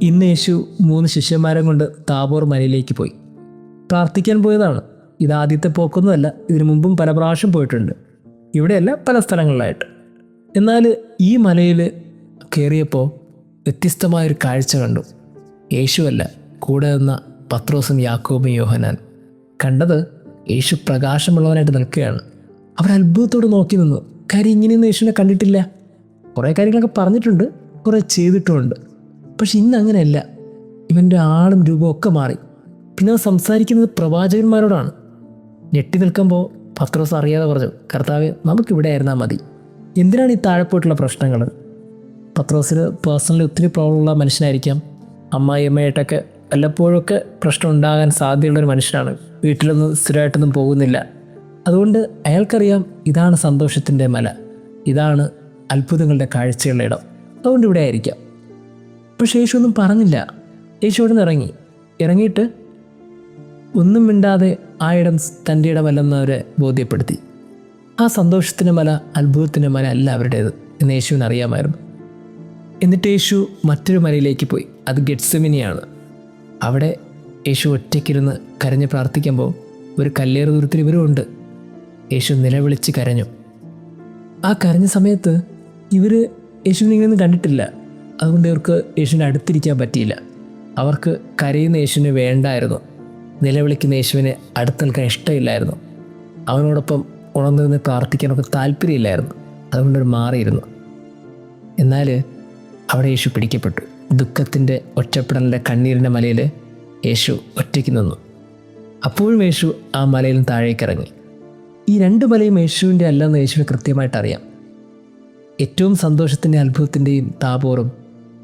ഇന്ന് യേശു 3 ശിഷ്യന്മാരെ കൊണ്ട് താബോർ മലയിലേക്ക് പോയി. പ്രാർത്ഥിക്കാൻ പോയതാണ്. ഇത് ആദ്യത്തെ പോക്കൊന്നുമല്ല. ഇതിനു മുമ്പും പല പ്രാവശ്യം പോയിട്ടുണ്ട്. ഇവിടെയല്ല, പല സ്ഥലങ്ങളിലായിട്ട്. എന്നാൽ ഈ മലയിൽ കയറിയപ്പോൾ വ്യത്യസ്തമായൊരു കാഴ്ച കണ്ടു. യേശുവല്ല, കൂടെ നിന്ന പത്രോസും യാക്കോബും യോഹന്നാൻ. കണ്ടത് യേശു പ്രകാശമുള്ളവനായിട്ട് നിൽക്കുകയാണ്. അവർ അത്ഭുതത്തോട് നോക്കി നിന്നു. കാര്യം ഇങ്ങനെയൊന്നും യേശുവിനെ കണ്ടിട്ടില്ല. കുറേ കാര്യങ്ങളൊക്കെ പറഞ്ഞിട്ടുണ്ട്, കുറേ ചെയ്തിട്ടുമുണ്ട്. പക്ഷെ ഇന്ന് അങ്ങനെയല്ല. ഇവൻ്റെ ആളും രൂപവും ഒക്കെ മാറി. പിന്നെ അവൻ സംസാരിക്കുന്നത് പ്രവാചകന്മാരോടാണ്. ഞെട്ടി നിൽക്കുമ്പോൾ പത്രോസ് അറിയാതെ പറഞ്ഞു, കർത്താവേ, നമുക്കിവിടെ ആയിരുന്നാൽ മതി. എന്തിനാണ് ഈ താഴെപ്പോയിട്ടുള്ള പ്രശ്നങ്ങൾ? പത്രോസിന് പേഴ്സണലി ഒത്തിരി പ്രോബ്ലമുള്ള മനുഷ്യനായിരിക്കാം. അമ്മായിയമ്മയായിട്ടൊക്കെ വല്ലപ്പോഴൊക്കെ പ്രശ്നം ഉണ്ടാകാൻ സാധ്യതയുള്ളൊരു മനുഷ്യനാണ്. വീട്ടിലൊന്നും സ്ഥിരമായിട്ടൊന്നും പോകുന്നില്ല. അതുകൊണ്ട് അയാൾക്കറിയാം ഇതാണ് സന്തോഷത്തിൻ്റെ മല, ഇതാണ് അത്ഭുതങ്ങളുടെ കാഴ്ചകളുടെ ഇടം. അതുകൊണ്ട് ഇവിടെ ആയിരിക്കാം. പക്ഷേ യേശു ഒന്നും പറഞ്ഞില്ല. യേശു അവിടെ നിന്ന് ഇറങ്ങിയിട്ട് ഒന്നും മിണ്ടാതെ ആ ഇടം തൻ്റെ ഇടമല്ലെന്നവരെ ബോധ്യപ്പെടുത്തി. ആ സന്തോഷത്തിൻ്റെ മല, അത്ഭുതത്തിൻ്റെ മല അല്ല അവരുടേത് എന്ന് യേശുവിന് അറിയാമായിരുന്നു. എന്നിട്ട് യേശു മറ്റൊരു മലയിലേക്ക് പോയി. അത് ഗെത്സെമനിയാണ്. അവിടെ യേശു ഒറ്റയ്ക്കിരുന്ന് കരഞ്ഞ് പ്രാർത്ഥിക്കുമ്പോൾ ഒരു കല്ലേറ് ദൂരത്തിൽ ഇവരുമുണ്ട്. യേശു നിലവിളിച്ച് കരഞ്ഞു. ആ കരഞ്ഞ സമയത്ത് ഇവർ യേശുവിനെ ഇങ്ങനെയൊന്നും കണ്ടിട്ടില്ല. അതുകൊണ്ട് ഇവർക്ക് യേശുവിനെ അടുത്തിരിക്കാൻ പറ്റിയില്ല. അവർക്ക് കരയുന്ന യേശുവിനെ വേണ്ടായിരുന്നു. നിലവിളിക്കുന്ന യേശുവിനെ അടുത്ത് നിൽക്കാൻ ഇഷ്ടമില്ലായിരുന്നു. അവനോടൊപ്പം ഉണർന്നിരുന്ന് പ്രാർത്ഥിക്കാനൊക്കെ താല്പര്യമില്ലായിരുന്നു. അതുകൊണ്ടൊരു മാറിയിരുന്നു. എന്നാൽ അവിടെ യേശു പിടിക്കപ്പെട്ടു. ദുഃഖത്തിൻ്റെ, ഒറ്റപ്പെടലിൻ്റെ, കണ്ണീരിൻ്റെ മലയിൽ യേശു ഒറ്റയ്ക്ക് നിന്നു. അപ്പോഴും യേശു ആ മലയിൽ നിന്ന് താഴേക്കിറങ്ങി. ഈ 2 മലയും യേശുവിൻ്റെ അല്ലെന്ന് യേശുവിന് കൃത്യമായിട്ട് അറിയാം. ഏറ്റവും സന്തോഷത്തിൻ്റെ, അത്ഭുതത്തിൻ്റെയും താബോറും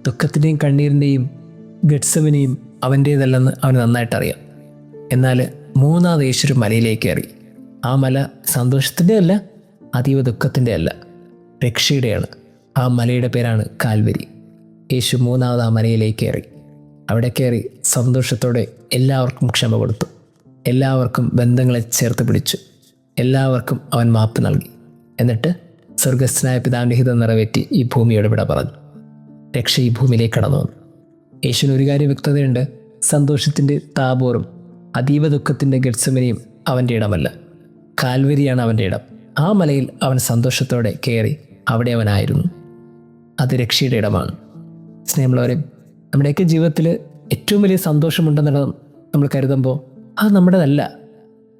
ദുഃഖത്തിൻ്റെയും കണ്ണീരിൻ്റെയും ഗെത്സെമനിയും അവൻ്റേതല്ലെന്ന് അവന് നന്നായിട്ടറിയാം. എന്നാൽ മൂന്നാമത് യേശു ഒരു മലയിലേക്ക് കയറി. ആ മല സന്തോഷത്തിൻ്റെ അല്ല, അതീവ ദുഃഖത്തിൻ്റെ അല്ല, രക്ഷയുടെയാണ്. ആ മലയുടെ പേരാണ് കാൽവരി. യേശു മൂന്നാമത് ആ മലയിലേക്ക് കയറി. അവിടെ കയറി സന്തോഷത്തോടെ എല്ലാവർക്കും ക്ഷമ കൊടുത്തു. എല്ലാവർക്കും ബന്ധങ്ങളെ ചേർത്ത് പിടിച്ചു. എല്ലാവർക്കും അവൻ മാപ്പ് നൽകി. എന്നിട്ട് സ്വർഗസ്ഥനായ പിതാവിൻ്റെ ഹിതം നിറവേറ്റി ഈ ഭൂമിയോട് വിട പറഞ്ഞു. രക്ഷ ഈ ഭൂമിയിലേക്ക് കടന്നു വന്നു. യേശുവിന് ഒരു കാര്യം വ്യക്തതയുണ്ട്. സന്തോഷത്തിൻ്റെ താബോറും അതീവ ദുഃഖത്തിൻ്റെ ഗെത്സെമനിയും അവൻ്റെ ഇടമല്ല, കാൽവരിയാണ് അവൻ്റെ ഇടം. ആ മലയിൽ അവൻ സന്തോഷത്തോടെ കയറി. അവിടെ അവനായിരുന്നു. അത് രക്ഷയുടെ ഇടമാണ്. സ്നേഹമുള്ളവരെ, നമ്മുടെയൊക്കെ ജീവിതത്തിൽ ഏറ്റവും വലിയ സന്തോഷമുണ്ടെന്നുള്ളത് നമ്മൾ കരുതുമ്പോൾ അത് നമ്മുടേതല്ല.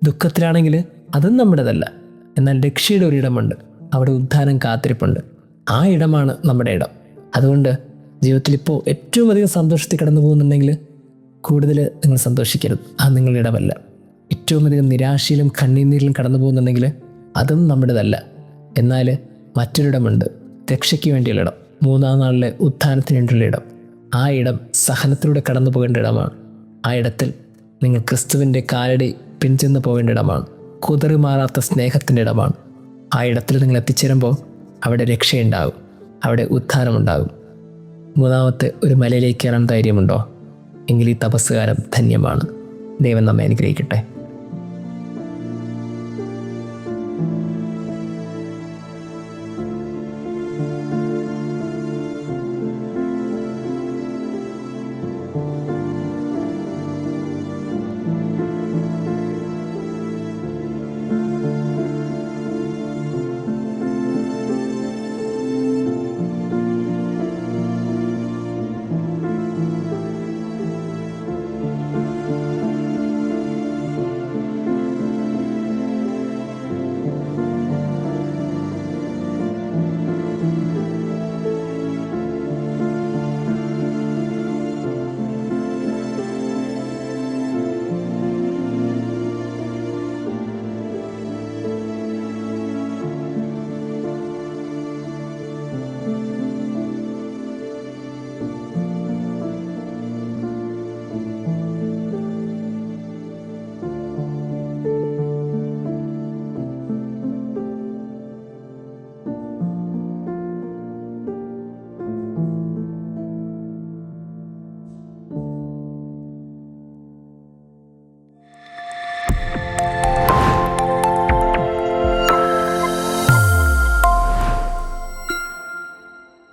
ദുഃഖത്തിലാണെങ്കിൽ അതും നമ്മുടേതല്ല. എന്നാൽ രക്ഷയുടെ ഒരിടമുണ്ട്. അവിടെ ഉദ്ധാനം കാത്തിരിപ്പുണ്ട്. ആ ഇടമാണ് നമ്മുടെ ഇടം. അതുകൊണ്ട് ജീവിതത്തിൽ ഇപ്പോൾ ഏറ്റവും അധികം സന്തോഷത്തിൽ കടന്നു പോകുന്നുണ്ടെങ്കിൽ കൂടുതൽ നിങ്ങൾ സന്തോഷിക്കരുത്. അത് നിങ്ങളുടെ ഇടമല്ല. ഏറ്റവും അധികം നിരാശയിലും കണ്ണീരിലും കടന്നു പോകുന്നുണ്ടെങ്കിൽ അതും നമ്മുടേതല്ല. എന്നാൽ മറ്റൊരിടമുണ്ട്, രക്ഷയ്ക്ക് വേണ്ടിയുള്ള ഇടം, 3-ാം നാളിലെ ഉത്ഥാനത്തിന് വേണ്ടിയുള്ള ഇടം. ആ ഇടം സഹനത്തിലൂടെ കടന്നു പോകേണ്ട ഇടമാണ്. ആ ഇടത്തിൽ നിങ്ങൾ ക്രിസ്തുവിൻ്റെ കാലടി പിൻചെന്ന് പോകേണ്ട ഇടമാണ്. കുതറി മാറാത്ത സ്നേഹത്തിൻ്റെ ഇടമാണ്. ആ ഇടത്തിൽ നിങ്ങൾ എത്തിച്ചേരുമ്പോൾ അവിടെ രക്ഷയുണ്ടാകും, അവിടെ ഉത്ഥാനമുണ്ടാകും. മൂന്നാമത്തെ ഒരു മലയിലേക്ക് കയറാൻ ധൈര്യമുണ്ടോ? എങ്കിൽ ഈ തപസ്സുകാലം ധന്യമാണ്. ദൈവം നമ്മെ അനുഗ്രഹിക്കട്ടെ.